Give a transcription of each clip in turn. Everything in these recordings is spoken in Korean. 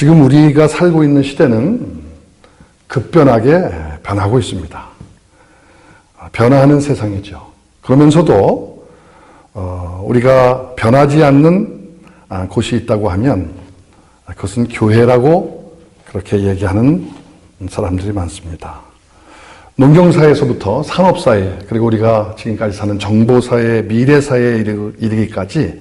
지금 우리가 살고 있는 시대는 급변하게 변하고 있습니다. 변화하는 세상이죠. 그러면서도 우리가 변하지 않는 곳이 있다고 하면 그것은 교회라고 그렇게 얘기하는 사람들이 많습니다. 농경사회에서부터 산업사회, 그리고 우리가 지금까지 사는 정보사회, 미래사회에 이르기까지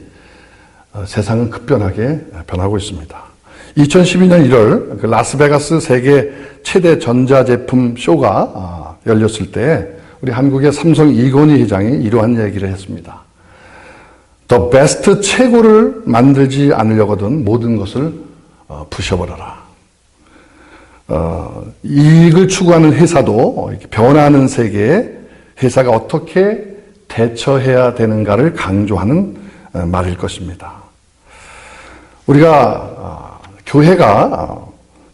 세상은 급변하게 변하고 있습니다. 2012년 1월 그 라스베가스 세계 최대 전자제품 쇼가 열렸을 때 우리 한국의 삼성 이건희 회장이 이러한 얘기를 했습니다. The best, 최고를 만들지 않으려거든 모든 것을 부셔버려라. 이익을 추구하는 회사도 이렇게 변화하는 세계에 회사가 어떻게 대처해야 되는가를 강조하는 말일 것입니다. 우리가 교회가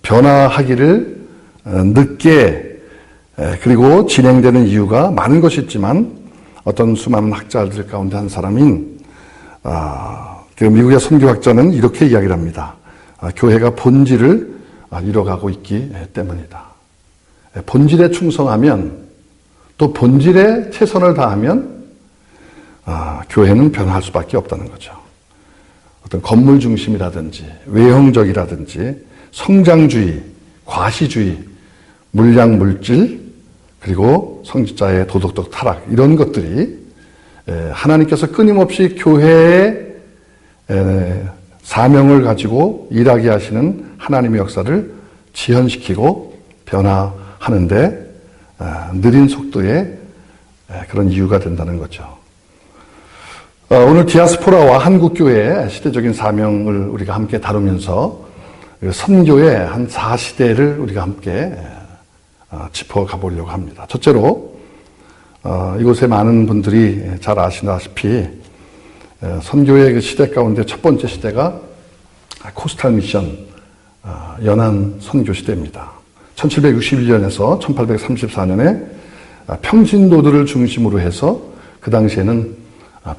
변화하기를 늦게 그리고 진행되는 이유가 많은 것이 있지만 어떤 수많은 학자들 가운데 한 사람인 그 미국의 선교학자는 이렇게 이야기를 합니다. 교회가 본질을 잃어가고 있기 때문이다. 본질에 충성하면 또 본질에 최선을 다하면 교회는 변화할 수밖에 없다는 거죠. 어떤 건물 중심이라든지 외형적이라든지 성장주의, 과시주의, 물량 물질 그리고 성직자의 도덕적 타락 이런 것들이 하나님께서 끊임없이 교회의 사명을 가지고 일하게 하시는 하나님의 역사를 지연시키고 변화하는데 느린 속도의 그런 이유가 된다는 거죠. 오늘 디아스포라와 한국교회의 시대적인 사명을 우리가 함께 다루면서 선교의 한 4시대를 우리가 함께 짚어가 보려고 합니다. 첫째로 이곳에 많은 분들이 잘 아시다시피 선교의 그 시대 가운데 첫 번째 시대가 코스탈 미션 연안 선교 시대입니다. 1761년에서 1834년에 평신도들을 중심으로 해서 그 당시에는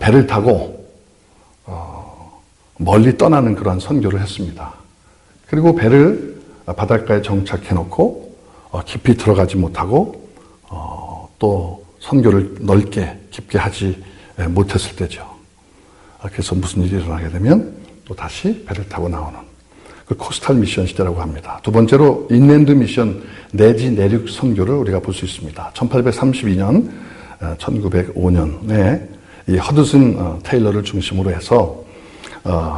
배를 타고 멀리 떠나는 그러한 선교를 했습니다. 그리고 배를 바닷가에 정착해 놓고 깊이 들어가지 못하고 또 선교를 넓게 깊게 하지 못했을 때죠. 그래서 무슨 일이 일어나게 되면 또 다시 배를 타고 나오는 그 코스탈 미션 시대라고 합니다. 두 번째로 인랜드 미션 내지 내륙 선교를 우리가 볼 수 있습니다. 1832년, 1905년에 이 허드슨 테일러를 중심으로 해서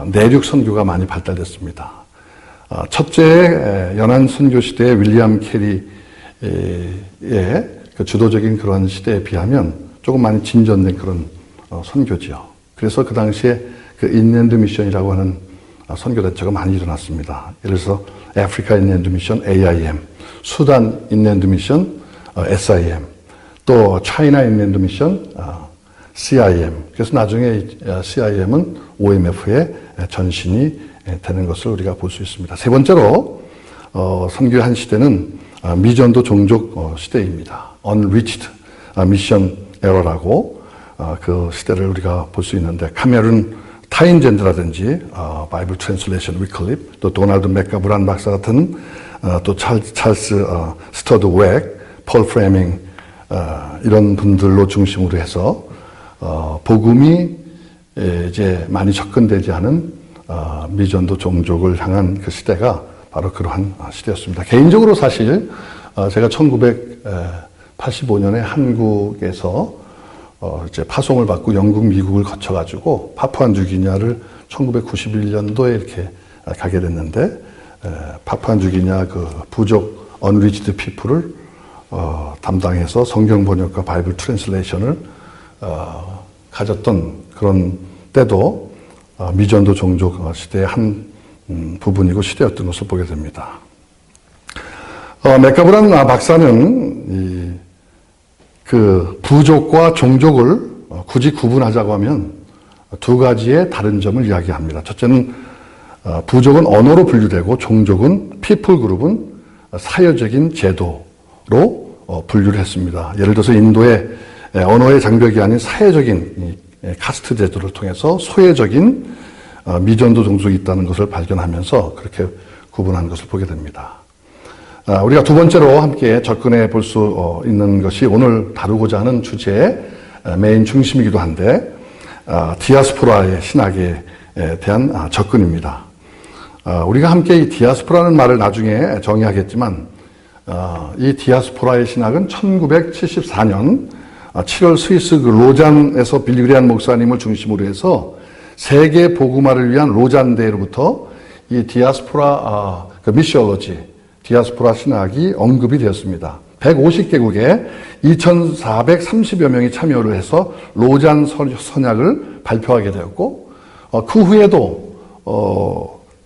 내륙 선교가 많이 발달됐습니다. 첫째 연안 선교 시대의 윌리엄 캐리의 그 주도적인 그런 시대에 비하면 조금 많이 진전된 그런 선교지요. 그래서 그 당시에 그 인랜드 미션이라고 하는 선교 단체가 많이 일어났습니다. 예를 들어서 아프리카 인랜드 미션 AIM, 수단 인랜드 미션 SIM, 또 차이나 인랜드 미션 CIM. 그래서 나중에 CIM은 OMF의 전신이 되는 것을 우리가 볼 수 있습니다. 세 번째로 선교의 한 시대는 미전도 종족 시대입니다. Unreached Mission Era라고 그 시대를 우리가 볼 수 있는데 카메룬 타인젠드라든지 바이블 트랜슬레이션 위클립, 또 도널드 맥가브란 박사 같은 또 찰스 스터드 웩, 폴 프레밍 이런 분들로 중심으로 해서 복음이 이제 많이 접근되지 않은 미전도 종족을 향한 그 시대가 바로 그러한 시대였습니다. 개인적으로 사실 제가 1985년에 한국에서 이제 파송을 받고 영국, 미국을 거쳐가지고 파푸아뉴기니아를 1991년도에 이렇게 가게 됐는데 파푸아뉴기니아 그 부족 언리치드 피플을 담당해서 성경 번역과 바이블 트랜슬레이션을 가졌던 그런 때도 미전도 종족 시대의 한 부분이고 시대였던 것을 보게 됩니다. 맥가브란 박사는 그 부족과 종족을 굳이 구분하자고 하면 두 가지의 다른 점을 이야기합니다. 첫째는 부족은 언어로 분류되고 종족은 피플 그룹은 사회적인 제도로 분류를 했습니다. 예를 들어서 인도의 언어의 장벽이 아닌 사회적인 카스트 제도를 통해서 소외적인 미전도 종족이 있다는 것을 발견하면서 그렇게 구분한 것을 보게 됩니다. 우리가 두 번째로 함께 접근해 볼 수 있는 것이 오늘 다루고자 하는 주제의 메인 중심이기도 한데 디아스포라의 신학에 대한 접근입니다. 우리가 함께 이 디아스포라는 말을 나중에 정의하겠지만 이 디아스포라의 신학은 1974년 7월 스위스 그 로잔에서 빌리그리안 목사님을 중심으로 해서 세계 복음화를 위한 로잔 대회로부터 이 디아스포라 미시올로지, 디아스포라 신학이 언급이 되었습니다. 150개국에 2,430여 명이 참여를 해서 로잔 선약을 발표하게 되었고 그 후에도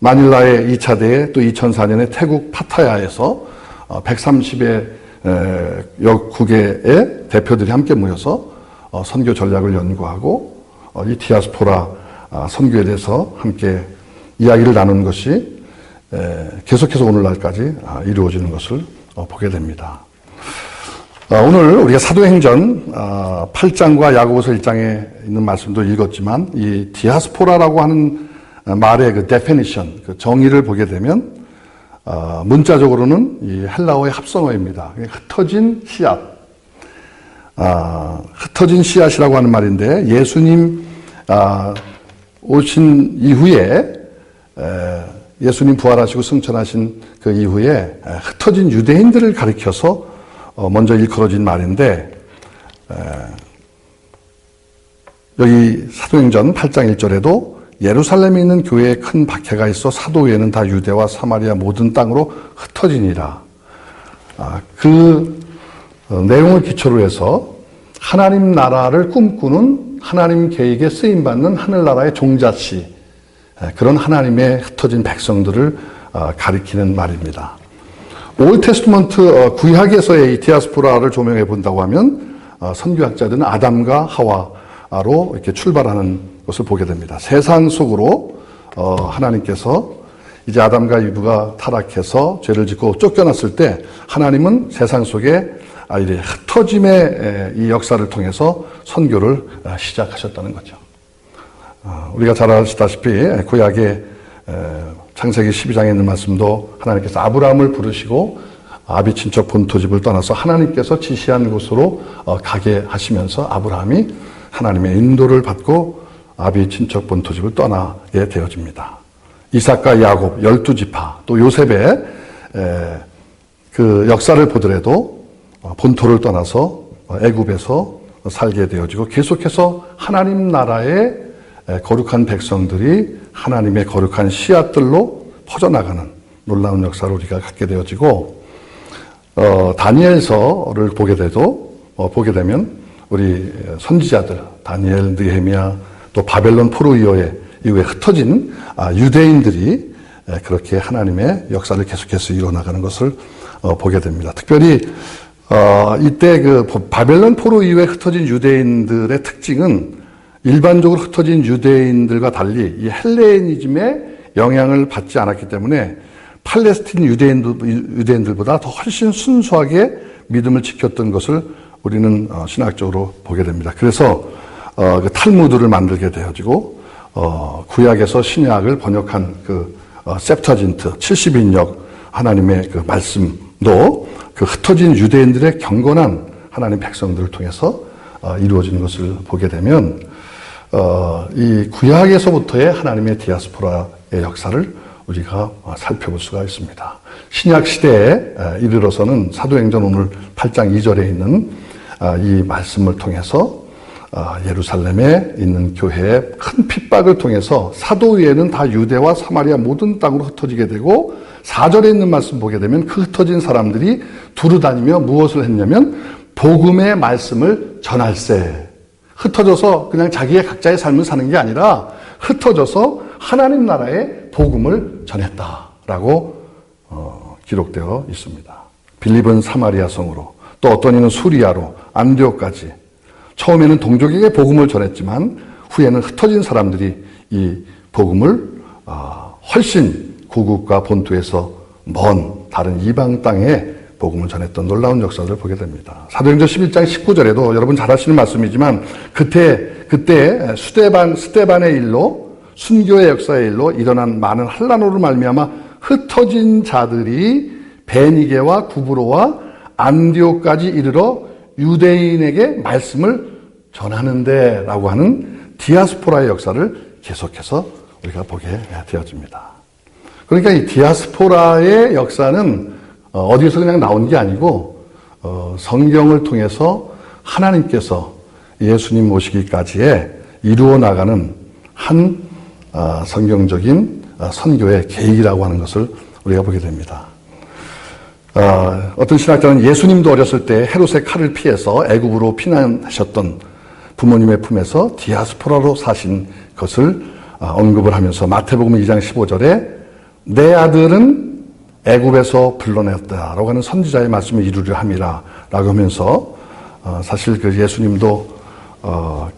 마닐라의 2차 대회, 또 2004년에 태국 파타야에서 130여 국의 대표들이 함께 모여서 선교 전략을 연구하고 이 디아스포라 선교에 대해서 함께 이야기를 나누는 것이 계속해서 오늘날까지 이루어지는 것을 보게 됩니다. 오늘 우리가 사도행전 8장과 야고보서 1장에 있는 말씀도 읽었지만 이 디아스포라라고 하는 말의 그 definition, 그 정의를 보게 되면 문자적으로는 이 헬라어의 합성어입니다. 흩어진 씨앗. 흩어진 씨앗이라고 하는 말인데 예수님 오신 이후에 예수님 부활하시고 승천하신 그 이후에 흩어진 유대인들을 가리켜서 먼저 일컬어진 말인데 여기 사도행전 8장 1절에도 예루살렘에 있는 교회에 큰 박해가 있어 사도 외에는 다 유대와 사마리아 모든 땅으로 흩어지니라. 그 내용을 기초로 해서 하나님 나라를 꿈꾸는 하나님 계획에 쓰임받는 하늘나라의 종자씨, 그런 하나님의 흩어진 백성들을 가리키는 말입니다. 올드 테스트먼트 구약에서의 이 디아스포라를 조명해 본다고 하면 선교학자들은 아담과 하와로 이렇게 출발하는 것을 보게 됩니다. 세상 속으로 하나님께서 이제 아담과 이브가 타락해서 죄를 짓고 쫓겨났을 때 하나님은 세상 속에 이제 흩어짐의 이 역사를 통해서 선교를 시작하셨다는 거죠. 우리가 잘 아시다시피 구약의 창세기 12장에 있는 말씀도 하나님께서 아브라함을 부르시고 아비 친척 본토집을 떠나서 하나님께서 지시한 곳으로 가게 하시면서 아브라함이 하나님의 인도를 받고 아비 친척 본토집을 떠나게 되어집니다. 이삭과 야곱 12지파 또 요셉의 그 역사를 보더라도 본토를 떠나서 애굽에서 살게 되어지고 계속해서 하나님 나라의 거룩한 백성들이 하나님의 거룩한 씨앗들로 퍼져나가는 놀라운 역사를 우리가 갖게 되어지고 다니엘서를 보게 되면 우리 선지자들 다니엘, 느헤미야 또 바벨론 포로 이후에 흩어진 유대인들이 그렇게 하나님의 역사를 계속해서 이뤄나가는 것을 보게 됩니다. 특별히 이때 그 바벨론 포로 이후에 흩어진 유대인들의 특징은 일반적으로 흩어진 유대인들과 달리 이 헬레니즘의 영향을 받지 않았기 때문에 팔레스틴 유대인들보다 더 훨씬 순수하게 믿음을 지켰던 것을 우리는 신학적으로 보게 됩니다. 그래서 그 탈무드를 만들게 되어지고 구약에서 신약을 번역한 그 셉터진트 70인역 하나님의 그 말씀도 그 흩어진 유대인들의 경건한 하나님 백성들을 통해서 이루어지는 것을 보게 되면 이 구약에서부터의 하나님의 디아스포라의 역사를 우리가 살펴볼 수가 있습니다. 신약 시대에 이르러서는 사도행전 오늘 8장 2절에 있는 이 말씀을 통해서 예루살렘에 있는 교회의 큰 핍박을 통해서 사도 외에는 다 유대와 사마리아 모든 땅으로 흩어지게 되고 4절에 있는 말씀 보게 되면 그 흩어진 사람들이 두루다니며 무엇을 했냐면 복음의 말씀을 전할세. 흩어져서 그냥 자기의 각자의 삶을 사는 게 아니라 흩어져서 하나님 나라의 복음을 전했다라고 기록되어 있습니다. 빌립은 사마리아 성으로 또 어떤 이는 수리아로 안디옥까지 처음에는 동족에게 복음을 전했지만 후에는 흩어진 사람들이 이 복음을 훨씬 구국과 본토에서 먼 다른 이방 땅에 복음을 전했던 놀라운 역사를 보게 됩니다. 사도행전 11장 19절에도 여러분 잘 아시는 말씀이지만 그때 스데반의 일로 순교의 역사의 일로 일어난 많은 환난으로 말미암아 흩어진 자들이 베니게와 구브로와 안디옥까지 이르러 유대인에게 말씀을 전하는데 라고 하는 디아스포라의 역사를 계속해서 우리가 보게 되어집니다. 그러니까 이 디아스포라의 역사는 어디서 그냥 나온 게 아니고 성경을 통해서 하나님께서 예수님 모시기까지에 이루어 나가는 한 성경적인 선교의 계획이라고 하는 것을 우리가 보게 됩니다. 어떤 신학자는 예수님도 어렸을 때 헤롯의 칼을 피해서 애굽으로 피난하셨던 부모님의 품에서 디아스포라로 사신 것을 언급을 하면서 마태복음 2장 15절에 내 아들은 애굽에서 불러냈다라고 하는 선지자의 말씀을 이루려 함이라 라고 하면서 사실 그 예수님도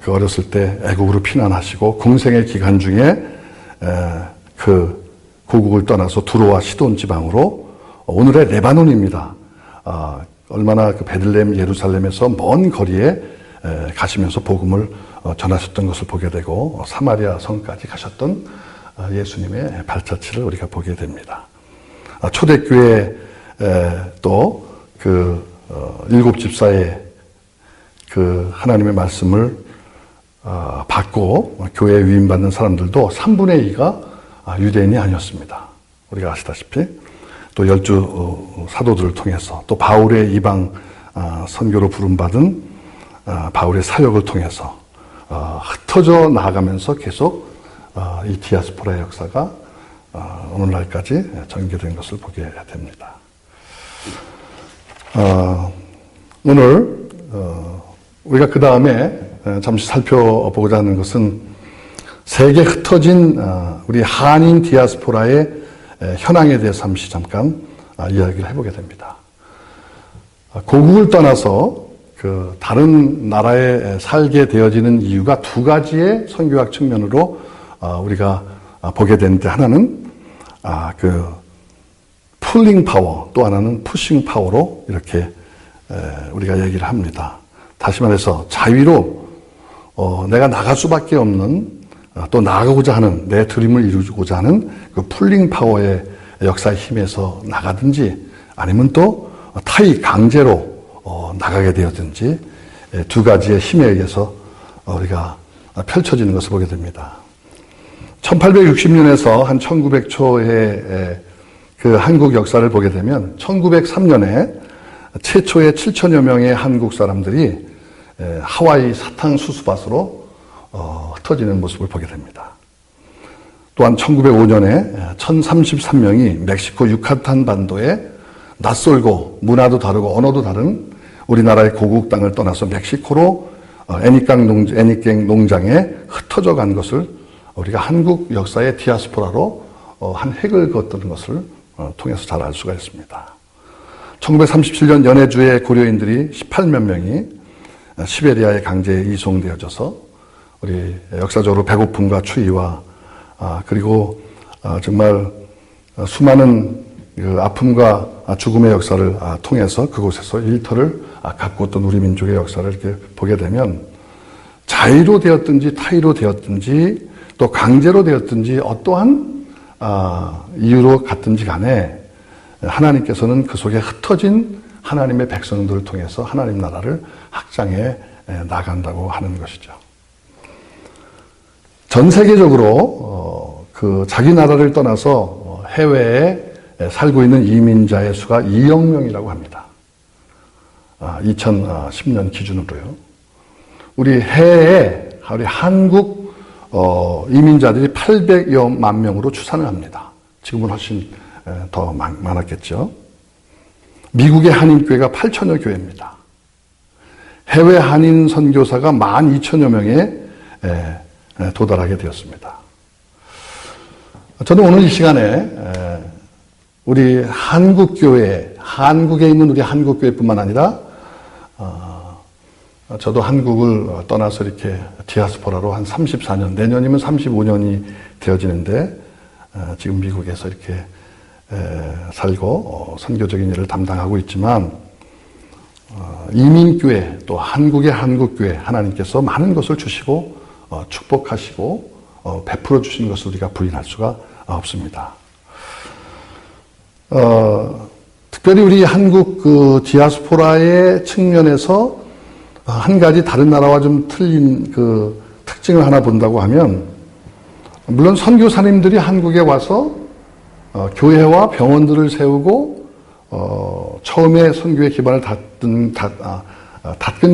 그 어렸을 때 애굽으로 피난하시고 공생의 기간 중에 그 고국을 떠나서 두로와 시돈 지방으로 오늘의 레바논입니다. 얼마나 그 베들레헴 예루살렘에서 먼 거리에 가시면서 복음을 전하셨던 것을 보게 되고 사마리아 성까지 가셨던 예수님의 발자취를 우리가 보게 됩니다. 초대교회 또 그 일곱 집사의 그 하나님의 말씀을 받고 교회에 위임받는 사람들도 3분의 2가 유대인이 아니었습니다. 우리가 아시다시피 또 12 사도들을 통해서 또 바울의 이방 선교로 부름받은 바울의 사역을 통해서 흩어져 나아가면서 계속 이 디아스포라의 역사가 오늘날까지 전개된 것을 보게 됩니다. 오늘 우리가 그 다음에 잠시 살펴보고자 하는 것은 세계 흩어진 우리 한인 디아스포라의 현황에 대해서 잠시 잠깐 이야기를 해보게 됩니다. 고국을 떠나서 그 다른 나라에 살게 되어지는 이유가 두 가지의 선교학 측면으로 우리가 보게 되는데 하나는 그 풀링 파워, 또 하나는 푸싱 파워로 이렇게 우리가 얘기를 합니다. 다시 말해서 자위로 내가 나갈 수밖에 없는 또 나가고자 하는 내 드림을 이루고자 하는 그 풀링 파워의 역사의 힘에서 나가든지 아니면 또 타이 강제로 나가게 되었든지 두 가지의 힘에 의해서 우리가 펼쳐지는 것을 보게 됩니다. 1860년에서 한 1900초의 그 한국 역사를 보게 되면 1903년에 최초의 7천여 명의 한국 사람들이 하와이 사탕수수밭으로 흩어지는 모습을 보게 됩니다. 또한 1905년에 1033명이 멕시코 유카탄 반도에 낯설고 문화도 다르고 언어도 다른 우리나라의 고국 땅을 떠나서 멕시코로 애니깽 농장에 흩어져 간 것을 우리가 한국 역사의 디아스포라로 한 획을 그었던 것을 통해서 잘 알 수가 있습니다. 1937년 연해주의 고려인들이 18만 명이 시베리아의 강제에 이송되어져서 우리 역사적으로 배고픔과 추위와 그리고 정말 수많은 그 아픔과 죽음의 역사를 통해서 그곳에서 일터를 가꾸었던 우리 민족의 역사를 이렇게 보게 되면 자의로 되었든지 타의로 되었든지 또 강제로 되었든지 어떠한 이유로 갔든지 간에 하나님께서는 그 속에 흩어진 하나님의 백성들을 통해서 하나님 나라를 확장해 나간다고 하는 것이죠. 전 세계적으로 그 자기 나라를 떠나서 해외에 살고 있는 이민자의 수가 2억 명이라고 합니다. 2010년 기준으로요. 우리 해외에 우리 한국 이민자들이 800여만 명으로 추산을 합니다. 지금은 훨씬 더 많았겠죠. 미국의 한인교회가 8천여 교회입니다. 해외 한인 선교사가 12,000여 명에 도달하게 되었습니다. 저는 오늘 이 시간에 우리 한국교회, 한국에 있는 우리 한국교회뿐만 아니라 저도 한국을 떠나서 이렇게 디아스포라로 한 34년, 내년이면 35년이 되어지는데 지금 미국에서 이렇게 살고 선교적인 일을 담당하고 있지만 이민교회 또 한국의 한국교회 하나님께서 많은 것을 주시고 축복하시고 베풀어 주시는 것을 우리가 부인할 수가 없습니다. 특별히 우리 한국 그 디아스포라의 측면에서 한 가지 다른 나라와 좀 틀린 그 특징을 하나 본다고 하면, 물론 선교사님들이 한국에 와서 교회와 병원들을 세우고 처음에 선교의 기반을 닦은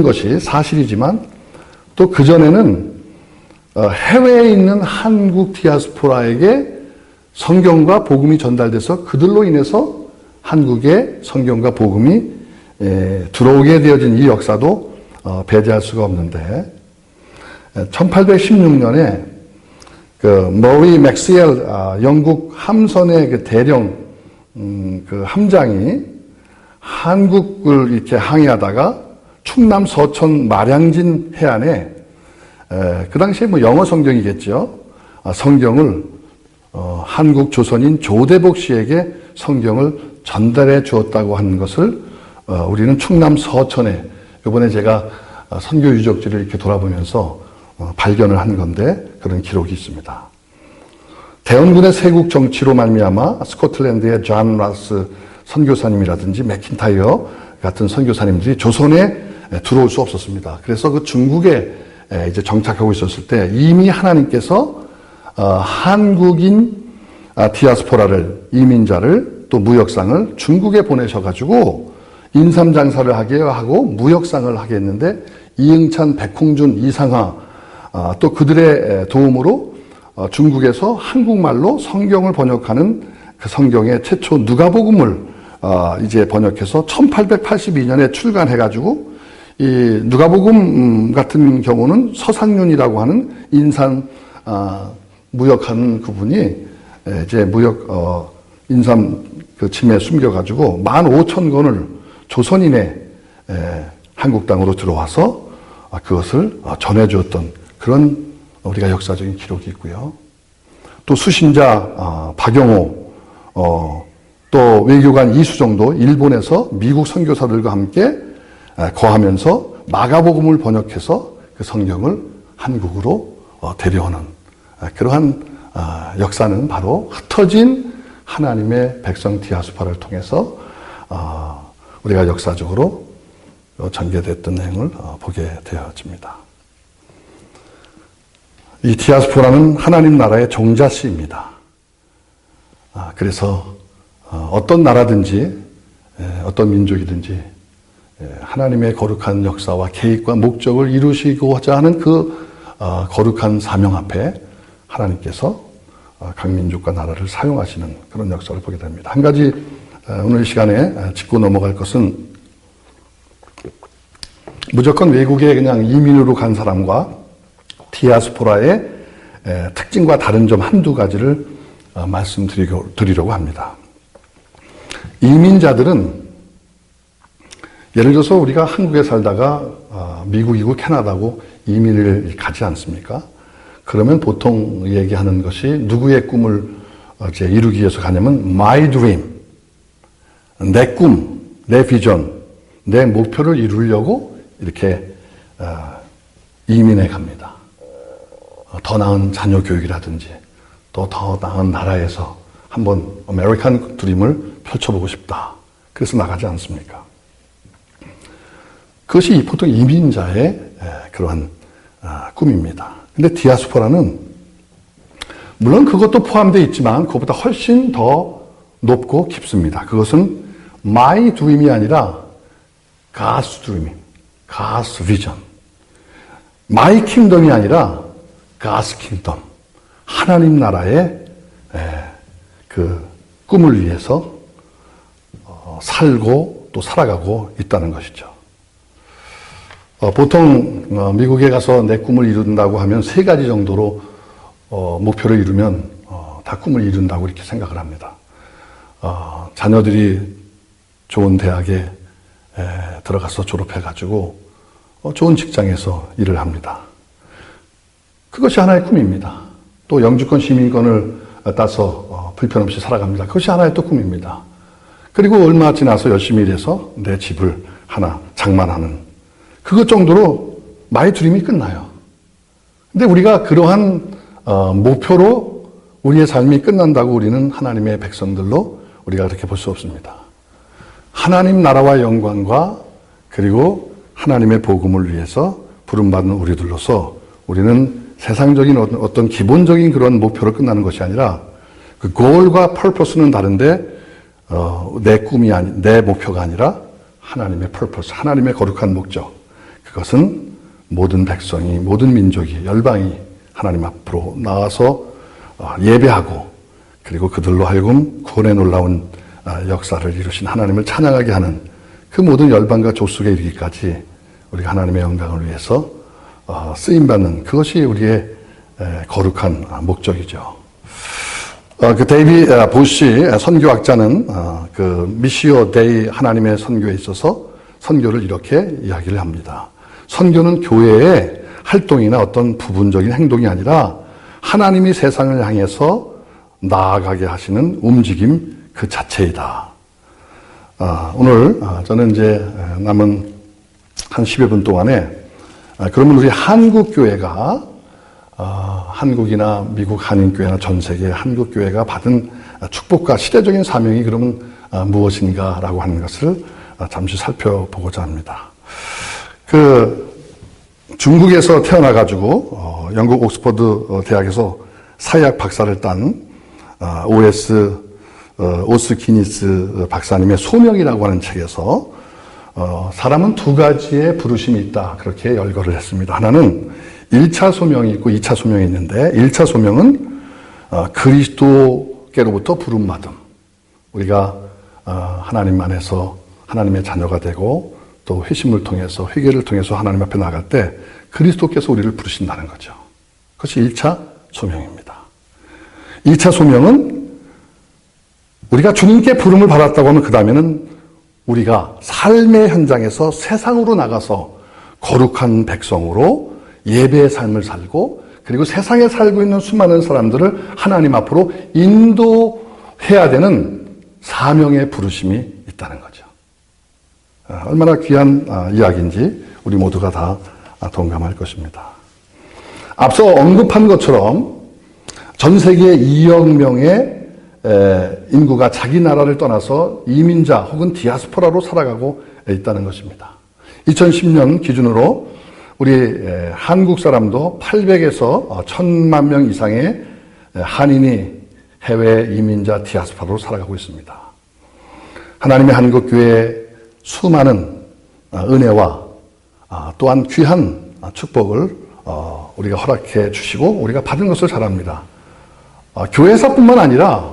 것이 사실이지만, 또 그전에는 해외에 있는 한국 디아스포라에게 성경과 복음이 전달돼서 그들로 인해서 한국에 성경과 복음이 들어오게 되어진 이 역사도 배제할 수가 없는데, 1816년에 그 머리 맥스웰 영국 함선의 그 대령 그 함장이 한국을 이렇게 항해하다가 충남 서천 마량진 해안에 그 당시에 뭐 영어 성경이겠죠. 성경을 한국 조선인 조대복 씨에게 성경을 전달해 주었다고 하는 것을 우리는 충남 서천에 이번에 제가 선교 유적지를 이렇게 돌아보면서 발견을 한 건데, 그런 기록이 있습니다. 대원군의 세국 정치로 말미암아 스코틀랜드의 존 라스 선교사님이라든지 맥킨타이어 같은 선교사님들이 조선에 들어올 수 없었습니다. 그래서 그 중국에 이제 정착하고 있었을 때 이미 하나님께서 한국인 디아스포라를, 이민자를, 또 무역상을 중국에 보내셔가지고 인삼장사를 하게 하고 무역상을 하게 했는데, 이응찬, 백홍준, 이상하 또 그들의 도움으로 중국에서 한국말로 성경을 번역하는 그 성경의 최초 누가복음을 이제 번역해서 1882년에 출간해가지고, 이 누가복음 같은 경우는 서상윤이라고 하는 인삼 무역하는 그분이 이제 무역 인삼 그 짐에 숨겨가지고 15,000권을 조선인의 한국 땅으로 들어와서 그것을 전해주었던 그런 우리가 역사적인 기록이 있고요. 또 수신자 박영호, 또 외교관 이수정도 일본에서 미국 선교사들과 함께 거하면서 마가복음을 번역해서 그 성경을 한국으로 데려오는 그러한 역사는 바로 흩어진 하나님의 백성 디아스포라를 통해서 우리가 역사적으로 전개됐던 내용을 보게 되어집니다. 이 디아스포라는 하나님 나라의 종자씨입니다. 그래서 어떤 나라든지 어떤 민족이든지 하나님의 거룩한 역사와 계획과 목적을 이루시고자 하는 그 거룩한 사명 앞에 하나님께서 각 민족과 나라를 사용하시는 그런 역사를 보게 됩니다. 한 가지 오늘 이 시간에 짚고 넘어갈 것은, 무조건 외국에 그냥 이민으로 간 사람과 디아스포라의 특징과 다른 점 한두 가지를 말씀드리려고 합니다. 이민자들은 예를 들어서 우리가 한국에 살다가 미국이고 캐나다고 이민을 가지 않습니까? 그러면 보통 얘기하는 것이 누구의 꿈을 이제 이루기 위해서 가냐면 my dream, 내 꿈, 내 비전, 내 목표를 이루려고 이렇게 이민해 갑니다. 더 나은 자녀 교육이라든지 또 더 나은 나라에서 한번 아메리칸 드림을 펼쳐보고 싶다. 그래서 나가지 않습니까? 그것이 보통 이민자의 그러한 꿈입니다. 근데 디아스포라는 물론 그것도 포함되어 있지만 그것보다 훨씬 더 높고 깊습니다. 그것은 my dream이 아니라 God's dream, God's vision. my kingdom이 아니라 God's kingdom. 하나님 나라의 그 꿈을 위해서 살고 또 살아가고 있다는 것이죠. 보통 미국에 가서 내 꿈을 이룬다고 하면 세 가지 정도로 목표를 이루면 다 꿈을 이룬다고 이렇게 생각을 합니다. 자녀들이 좋은 대학에 들어가서 졸업해가지고 좋은 직장에서 일을 합니다. 그것이 하나의 꿈입니다. 또 영주권 시민권을 따서 불편 없이 살아갑니다. 그것이 하나의 또 꿈입니다. 그리고 얼마 지나서 열심히 일해서 내 집을 하나 장만하는 그것 정도로 마이 드림이 끝나요. 근데 우리가 그러한 목표로 우리의 삶이 끝난다고 우리는 하나님의 백성들로 우리가 그렇게 볼 수 없습니다. 하나님 나라와 영광과 그리고 하나님의 복음을 위해서 부름받은 우리들로서 우리는 세상적인 어떤 기본적인 그런 목표로 끝나는 것이 아니라 그 goal과 purpose는 다른데 내 꿈이 내 목표가 아니라 하나님의 purpose, 하나님의 거룩한 목적. 그것은 모든 백성이, 모든 민족이, 열방이 하나님 앞으로 나와서 예배하고 그리고 그들로 하여금 구원의 놀라운 역사를 이루신 하나님을 찬양하게 하는 그 모든 열방과 족속에 이르기까지 우리가 하나님의 영광을 위해서 쓰임받는 그것이 우리의 거룩한 목적이죠. 그 데이비 보시 선교학자는 그 미시오 데이 하나님의 선교에 있어서 선교를 이렇게 이야기를 합니다. 선교는 교회의 활동이나 어떤 부분적인 행동이 아니라 하나님이 세상을 향해서 나아가게 하시는 움직임 그 자체이다. 오늘 저는 이제 남은 한 10여 분 동안에 그러면 우리 한국교회가 한국이나 미국 한인교회나 전 세계 한국교회가 받은 축복과 시대적인 사명이 그러면 무엇인가라고 하는 것을 잠시 살펴보고자 합니다. 그 중국에서 태어나가지고 영국 옥스퍼드 대학에서 사회학 박사를 딴 오스 기니스 박사님의 소명이라고 하는 책에서 사람은 두 가지의 부르심이 있다 그렇게 열거를 했습니다. 하나는 1차 소명이 있고 2차 소명이 있는데 1차 소명은 그리스도께로부터 부름받음. 우리가 하나님 안에서 하나님의 자녀가 되고 또 회심을 통해서 회개를 통해서 하나님 앞에 나갈 때 그리스도께서 우리를 부르신다는 거죠. 그것이 1차 소명입니다. 2차 소명은 우리가 주님께 부름을 받았다고 하면 그 다음에는 우리가 삶의 현장에서 세상으로 나가서 거룩한 백성으로 예배의 삶을 살고 그리고 세상에 살고 있는 수많은 사람들을 하나님 앞으로 인도해야 되는 사명의 부르심이 있다는 거죠. 얼마나 귀한 이야기인지 우리 모두가 다 동감할 것입니다. 앞서 언급한 것처럼 전 세계 2억 명의 인구가 자기 나라를 떠나서 이민자 혹은 디아스포라로 살아가고 있다는 것입니다. 2010년 기준으로 우리 한국 사람도 800에서 1000만 명 이상의 한인이 해외 이민자 디아스포라로 살아가고 있습니다. 하나님의 한국교회의 수많은 은혜와 또한 귀한 축복을 우리가 허락해 주시고 우리가 받은 것을 잘 압니다. 교회사뿐만 아니라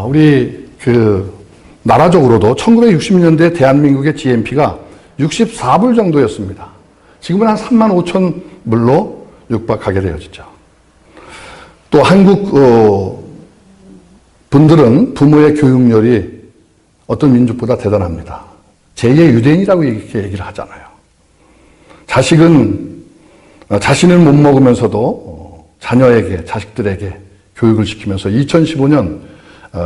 우리 그 나라적으로도 1960년대 대한민국의 GNP가 64불 정도였습니다. 지금은 한 3만 5천 불로 육박하게 되어지죠. 또 한국 분들은 부모의 교육열이 어떤 민족보다 대단합니다. 제2의 유대인이라고 이렇게 얘기를 하잖아요. 자식은 자신을 못 먹으면서도 자녀에게, 자식들에게 교육을 시키면서 2015년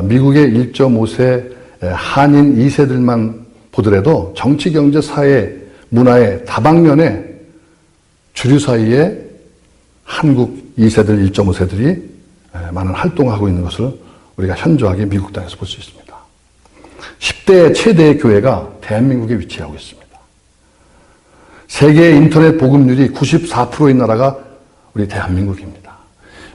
미국의 1.5세 한인 2세들만 보더라도 정치, 경제, 사회, 문화의 다방면에 주류 사이에 한국 2세들, 1.5세들이 많은 활동하고 있는 것을 우리가 현저하게 미국 땅에서 볼 수 있습니다. 10대 최대의 교회가 대한민국에 위치하고 있습니다. 세계 인터넷 복음률이 94%인 나라가 우리 대한민국입니다.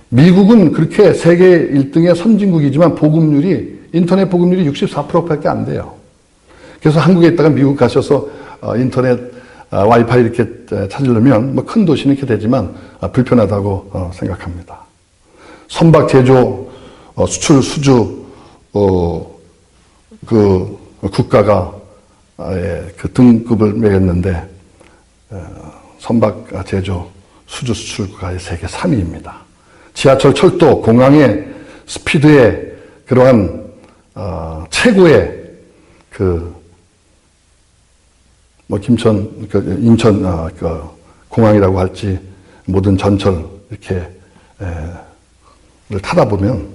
미국은 그렇게 세계 1등의 선진국이지만 복음률이 인터넷 복음률이 64%밖에 안 돼요. 그래서 한국에 있다가 미국 가셔서 인터넷 와이파이 이렇게 찾으려면 뭐 큰 도시는 이렇게 되지만 불편하다고 생각합니다. 선박 제조 수출 수주 그 국가가 그 등급을 매겼는데 선박 제조 수주 수출국가의 세계 3위입니다. 지하철, 철도, 공항의 스피드의 그러한 최고의 인천 공항이라고 할지 모든 전철 이렇게 타다 보면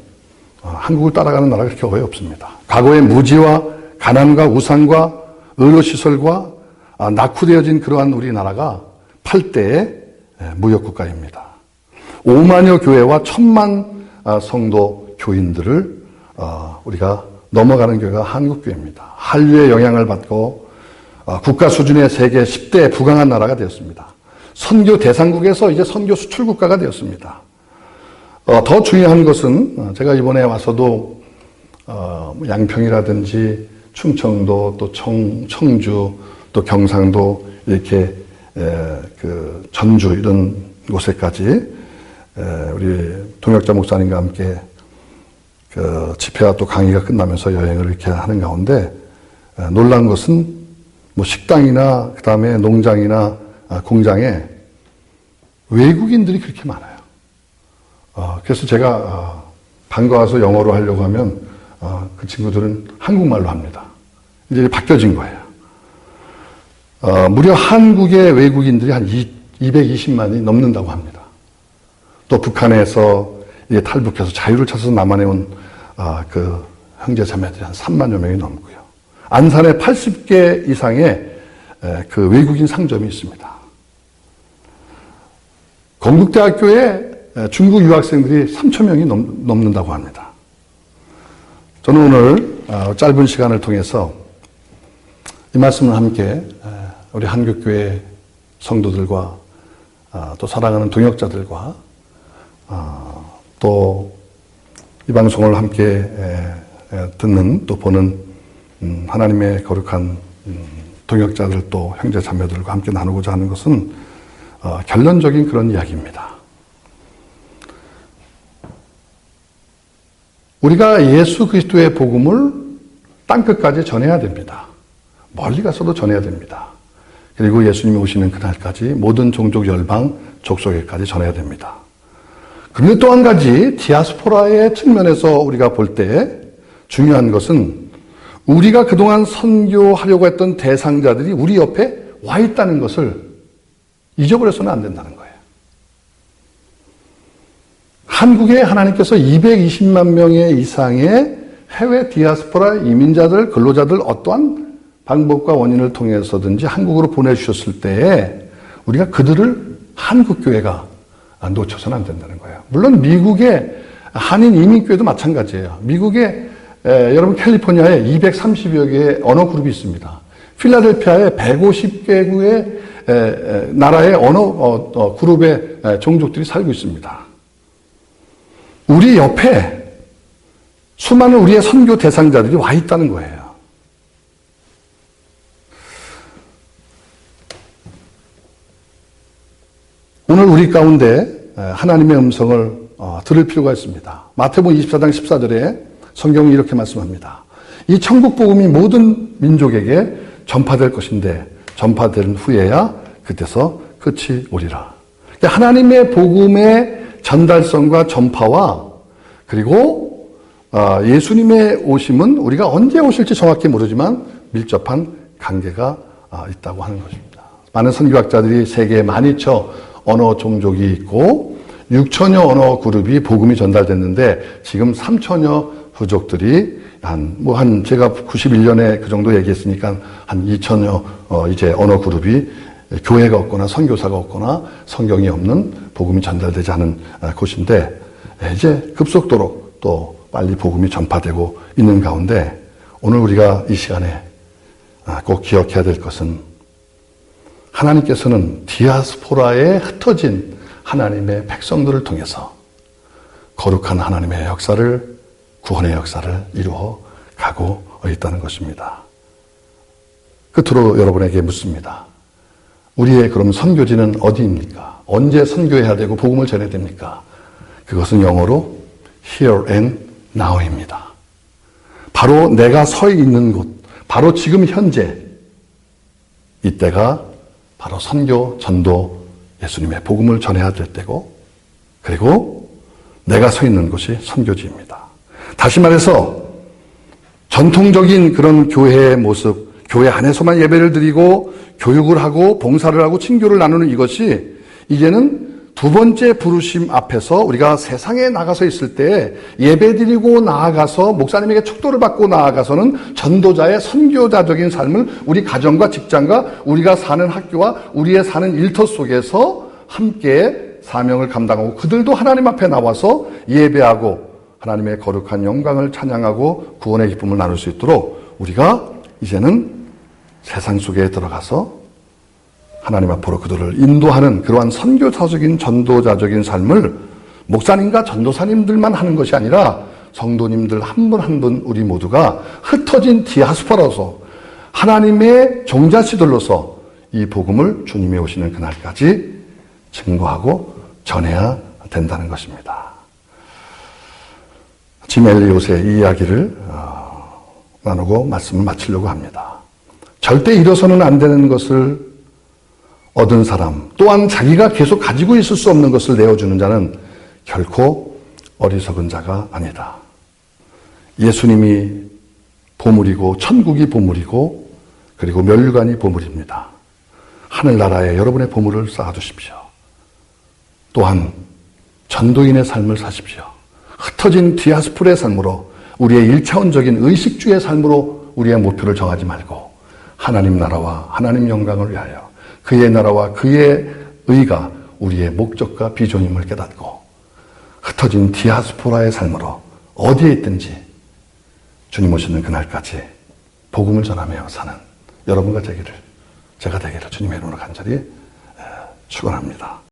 한국을 따라가는 나라가 그렇게 거의 없습니다. 과거의 무지와 가난과 우상과 의료시설과 낙후되어진 그러한 우리나라가 8대의 무역국가입니다. 5만여 교회와 1000만 성도 교인들을 우리가 넘어가는 교회가 한국교회입니다. 한류의 영향을 받고 국가 수준의 세계 10대에 부강한 나라가 되었습니다. 선교 대상국에서 이제 선교 수출국가가 되었습니다. 더 중요한 것은 제가 이번에 와서도 양평이라든지 충청도 또 청주 또 경상도 이렇게 그 전주 이런 곳에까지 우리 동역자 목사님과 함께 그 집회와 또 강의가 끝나면서 여행을 이렇게 하는 가운데 놀란 것은 뭐 식당이나 그 다음에 농장이나 공장에 외국인들이 그렇게 많아요. 그래서 제가 반가워서 영어로 하려고 하면 그 친구들은 한국말로 합니다. 이제 바뀌어진 거예요. 무려 한국의 외국인들이 한 220만이 넘는다고 합니다. 또 북한에서 이게 탈북해서 자유를 찾아서 남한에 온 그 형제 자매들이 한 3만여 명이 넘고요. 안산에 80개 이상의 그 외국인 상점이 있습니다. 건국대학교에 중국 유학생들이 3,000명이 넘는다고 합니다. 저는 오늘 짧은 시간을 통해서 이 말씀을 함께 우리 한국교회 성도들과 또 사랑하는 동역자들과 또 이 방송을 함께 듣는 또 보는 하나님의 거룩한 동역자들 또 형제 자매들과 함께 나누고자 하는 것은 결론적인 그런 이야기입니다. 우리가 예수 그리스도의 복음을 땅끝까지 전해야 됩니다. 멀리 가서도 전해야 됩니다. 그리고 예수님이 오시는 그날까지 모든 종족 열방 족속에까지 전해야 됩니다. 그런데 또 한 가지 디아스포라의 측면에서 우리가 볼 때 중요한 것은 우리가 그동안 선교하려고 했던 대상자들이 우리 옆에 와 있다는 것을 잊어버려서는 안 된다는 거예요. 한국에 하나님께서 220만 명의 이상의 해외 디아스포라 이민자들, 근로자들 어떠한 방법과 원인을 통해서든지 한국으로 보내주셨을 때에 우리가 그들을 한국교회가 놓쳐서는 안 된다는 거예요. 물론 미국의 한인 이민교회도 마찬가지예요. 미국에 여러분 캘리포니아에 230여 개의 언어 그룹이 있습니다. 필라델피아에 150개국의 나라의 언어 그룹의 종족들이 살고 있습니다. 우리 옆에 수많은 우리의 선교 대상자들이 와 있다는 거예요. 오늘 우리 가운데 하나님의 음성을 들을 필요가 있습니다. 마태복음 24장 14절에 성경이 이렇게 말씀합니다. 이 천국 복음이 모든 민족에게 전파될 것인데 전파된 후에야 그때서 끝이 오리라. 그러니까 하나님의 복음의 전달성과 전파와 그리고 예수님의 오심은 우리가 언제 오실지 정확히 모르지만 밀접한 관계가 있다고 하는 것입니다. 많은 선교학자들이 세계에 12,000 언어 종족이 있고 6천여 언어 그룹이 복음이 전달됐는데 지금 3천여 부족들이 제가 91년에 그 정도 얘기했으니까 한 2천여 이제 언어 그룹이 교회가 없거나 선교사가 없거나 성경이 없는 복음이 전달되지 않은 곳인데 이제 급속도로 또 빨리 복음이 전파되고 있는 가운데 오늘 우리가 이 시간에 꼭 기억해야 될 것은 하나님께서는 디아스포라에 흩어진 하나님의 백성들을 통해서 거룩한 하나님의 역사를, 구원의 역사를 이루어 가고 있다는 것입니다. 끝으로 여러분에게 묻습니다. 우리의 그럼 선교지는 어디입니까? 언제 선교해야 되고 복음을 전해야 됩니까? 그것은 영어로 here and now입니다. 바로 내가 서 있는 곳, 바로 지금 현재 이때가 바로 선교, 전도, 예수님의 복음을 전해야 될 때고 그리고 내가 서 있는 곳이 선교지입니다. 다시 말해서 전통적인 그런 교회의 모습, 교회 안에서만 예배를 드리고 교육을 하고 봉사를 하고 친교를 나누는 이것이 이제는 두 번째 부르심 앞에서 우리가 세상에 나가서 있을 때 예배드리고 나아가서 목사님에게 축도를 받고 나아가서는 전도자의 선교자적인 삶을 우리 가정과 직장과 우리가 사는 학교와 우리의 사는 일터 속에서 함께 사명을 감당하고 그들도 하나님 앞에 나와서 예배하고 하나님의 거룩한 영광을 찬양하고 구원의 기쁨을 나눌 수 있도록 우리가 이제는 세상 속에 들어가서 하나님 앞으로 그들을 인도하는 그러한 선교사적인 전도자적인 삶을 목사님과 전도사님들만 하는 것이 아니라 성도님들 한 분 한 분 우리 모두가 흩어진 디아스포라로서 하나님의 종자씨들로서 이 복음을 주님이 오시는 그날까지 증거하고 전해야 된다는 것입니다. 짐 엘리엇의 이 이야기를 나누고 말씀을 마치려고 합니다. 절대 잃어서는 안 되는 것을 얻은 사람, 또한 자기가 계속 가지고 있을 수 없는 것을 내어주는 자는 결코 어리석은 자가 아니다. 예수님이 보물이고 천국이 보물이고 그리고 멸류관이 보물입니다. 하늘나라에 여러분의 보물을 쌓아두십시오. 또한 전도인의 삶을 사십시오. 흩어진 디아스포라의 삶으로 우리의 일차원적인 의식주의 삶으로 우리의 목표를 정하지 말고 하나님 나라와 하나님 영광을 위하여 그의 나라와 그의 의가 우리의 목적과 비전임을 깨닫고 흩어진 디아스포라의 삶으로 어디에 있든지 주님 오시는 그날까지 복음을 전하며 사는 여러분과 제가 되기를 주님의 이름으로 간절히 축원합니다.